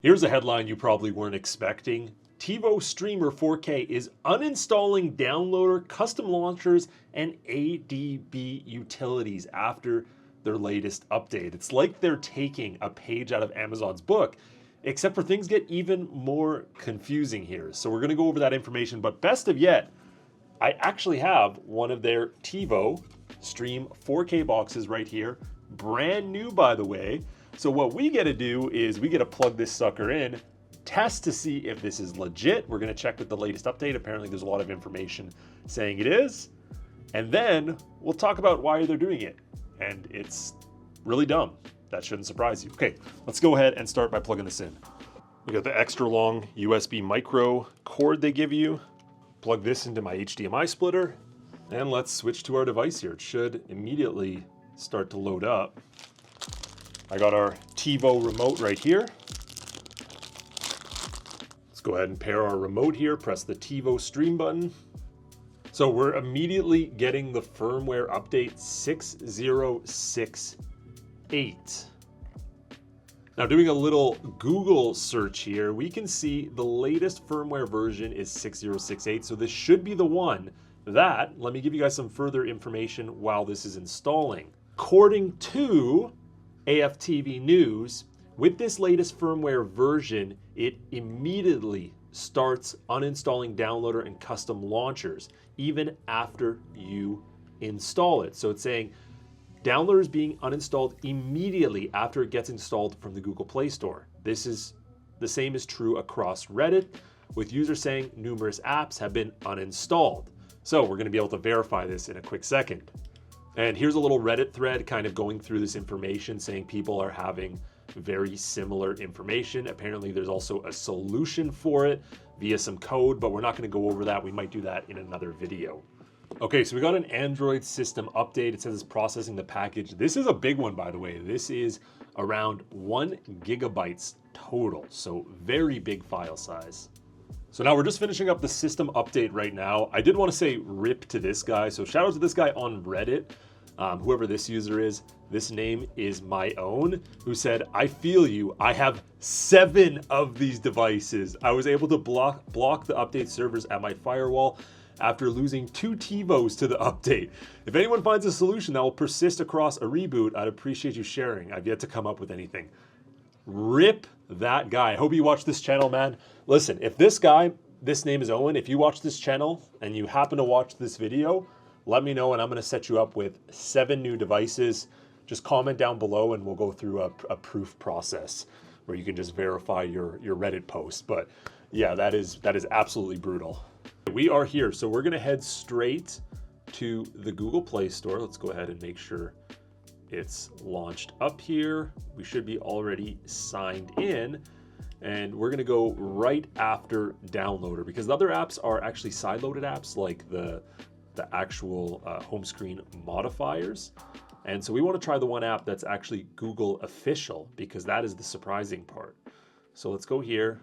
Here's a headline you probably weren't expecting. TiVo Streamer 4K is uninstalling downloader, custom launchers, and ADB utilities after their latest update. It's like they're taking a page out of Amazon's book, except for things get even more confusing here. So we're gonna go over that information, but best of yet, I actually have one of their TiVo Stream 4K boxes right here, brand new by the way. So what we get to do is we get to plug this sucker in, test to see if this is legit. We're gonna check with the latest update. Apparently there's a lot of information saying it is. And then we'll talk about why they're doing it. And it's really dumb. That shouldn't surprise you. Okay, let's go ahead and start by plugging this in. We got the extra long USB micro cord they give you. Plug this into my HDMI splitter. And let's switch to our device here. It should immediately start to load up. I got our TiVo remote right here. Let's go ahead and pair our remote here, press the TiVo stream button. So we're immediately getting the firmware update 6068. Now doing a little Google search here, we can see the latest firmware version is 6068, so this should be the one that, let me give you guys some further information while this is installing. According to AFTV News, with this latest firmware version, it immediately starts uninstalling downloader and custom launchers, even after you install it. So it's saying downloader is being uninstalled immediately after it gets installed from the Google Play Store. This is the same is true across Reddit, with users saying numerous apps have been uninstalled. So we're gonna be able to verify this in a quick second. And here's a little Reddit thread kind of going through this information saying people are having very similar information. Apparently there's also a solution for it via some code, but we're not gonna go over that. We might do that in another video. Okay, so we got an Android system update. It says it's processing the package. This is a big one, by the way. This is around 1 gigabytes total, so very big file size. So now we're just finishing up the system update right now. I did want to say rip to this guy. So shout out to this guy on Reddit, whoever this user is. This name is my own, who said, I feel you. I have 7 of these devices. I was able to block the update servers at my firewall after losing 2 TiVos to the update. If anyone finds a solution that will persist across a reboot, I'd appreciate you sharing. I've yet to come up with anything. Rip that guy. I hope you watch this channel, man. Listen, if this guy, this name is Owen, if you watch this channel and you happen to watch this video, let me know and I'm gonna set you up with 7 new devices. Just comment down below and we'll go through a proof process where you can just verify your Reddit post. But yeah, that is absolutely brutal. We are here, so we're gonna head straight to the Google Play Store. Let's go ahead and make sure it's launched up here. We should be already signed in, and we're gonna go right after downloader because the other apps are actually side-loaded apps like the actual home screen modifiers. And so we wanna try the one app that's actually Google official because that is the surprising part. So let's go here.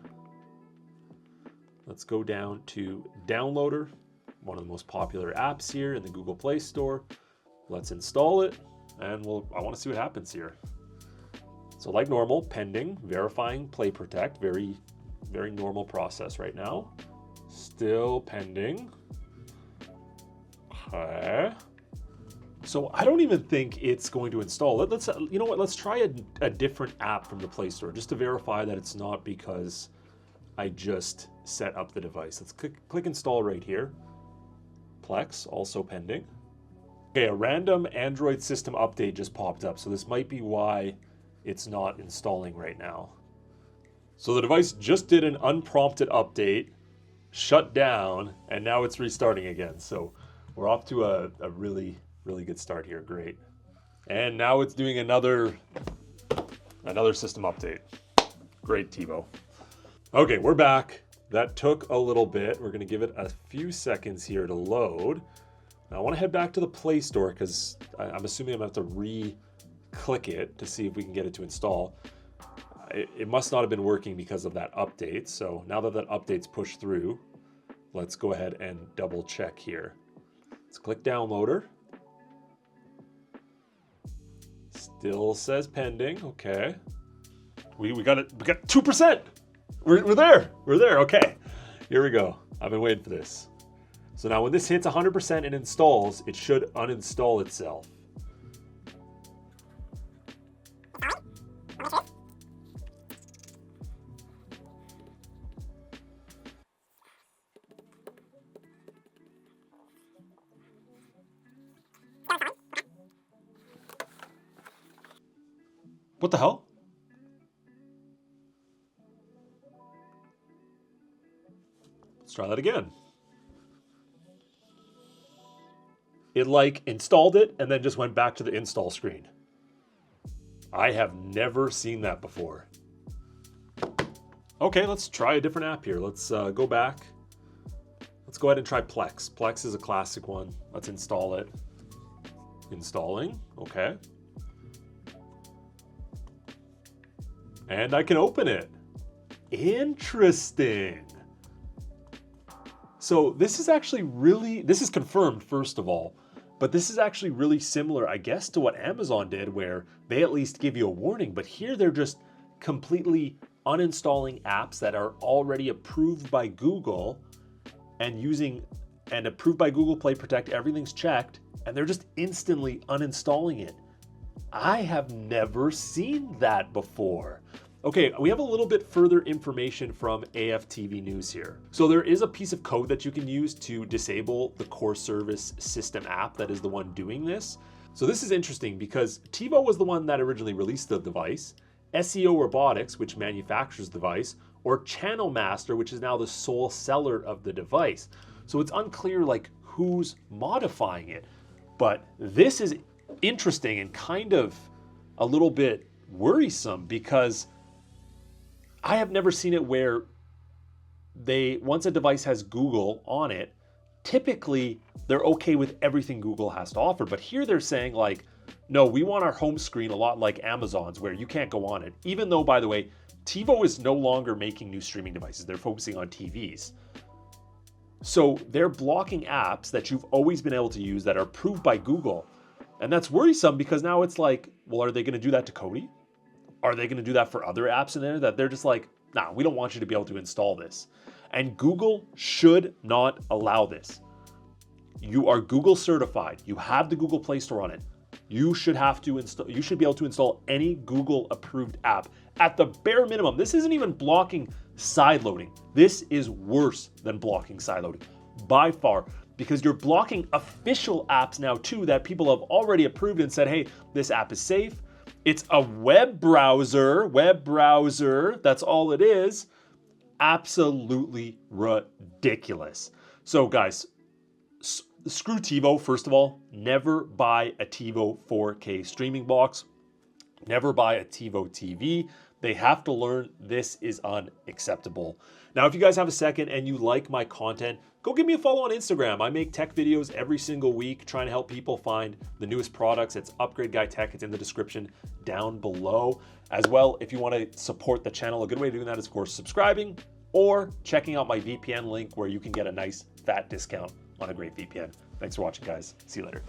Let's go down to downloader, one of the most popular apps here in the Google Play Store. Let's install it. And I want to see what happens here. So like normal, pending, verifying, play protect, very normal process right now. Still pending. Okay. So I don't even think it's going to install it. Let's, you know what, let's try a different app from the Play Store just to verify that it's not because I just set up the device. Let's click install right here. Plex, also pending. Okay, a random Android system update just popped up, so this might be why it's not installing right now. So the device just did an unprompted update, shut down, and now it's restarting again. So we're off to a really good start here, great. And now it's doing another system update. Great, TiVo. Okay, we're back. That took a little bit. We're gonna give it a few seconds here to load. Now I wanna head back to the Play Store because I'm assuming I'm gonna have to re-click it to see if we can get it to install. It must not have been working because of that update. So now that update's pushed through, let's go ahead and double check here. Let's click downloader. Still says pending, okay. We got it. We got 2%. We're there. We're there. Okay. Here we go. I've been waiting for this. So now when this hits 100% and installs, it should uninstall itself. What the hell? Let's try that again. It like installed it and then just went back to the install screen. I have never seen that before. Okay, let's try a different app here. Let's go back. Let's go ahead and try Plex. Plex is a classic one. Let's install it. Installing, okay. And I can open it. Interesting. So this is actually really, this is confirmed first of all, but this is actually really similar, I guess, to what Amazon did where they at least give you a warning, but here they're just completely uninstalling apps that are already approved by Google and approved by Google Play Protect, everything's checked, and they're just instantly uninstalling it. I have never seen that before. Okay, we have a little bit further information from AFTV News here. So there is a piece of code that you can use to disable the core service system app that is the one doing this. So this is interesting because TiVo was the one that originally released the device, SEO Robotics, which manufactures the device, or Channel Master, which is now the sole seller of the device. So it's unclear like who's modifying it. But this is interesting and kind of a little bit worrisome because I have never seen it where once a device has Google on it, typically they're okay with everything Google has to offer. But here they're saying like, no, we want our home screen a lot like Amazon's where you can't go on it. Even though, by the way, TiVo is no longer making new streaming devices. They're focusing on TVs. So they're blocking apps that you've always been able to use that are approved by Google. And that's worrisome because now it's like, well, are they going to do that to Kodi? Are they going to do that for other apps in there that they're just like, nah, we don't want you to be able to install this. And Google should not allow this. You are Google certified. You have the Google Play Store on it. You should be able to install any Google approved app at the bare minimum. This isn't even blocking sideloading. This is worse than blocking sideloading by far because you're blocking official apps now too that people have already approved and said, hey, this app is safe. It's a web browser, that's all it is. Absolutely ridiculous. So guys, screw TiVo, first of all. Never buy a TiVo 4K streaming box. Never buy a TiVo TV. They have to learn this is unacceptable. Now, if you guys have a second and you like my content, go give me a follow on Instagram. I make tech videos every single week trying to help people find the newest products. It's Upgrade Guy Tech. It's in the description down below. As well, if you want to support the channel, a good way of doing that is, of course, subscribing or checking out my VPN link where you can get a nice fat discount on a great VPN. Thanks for watching, guys. See you later.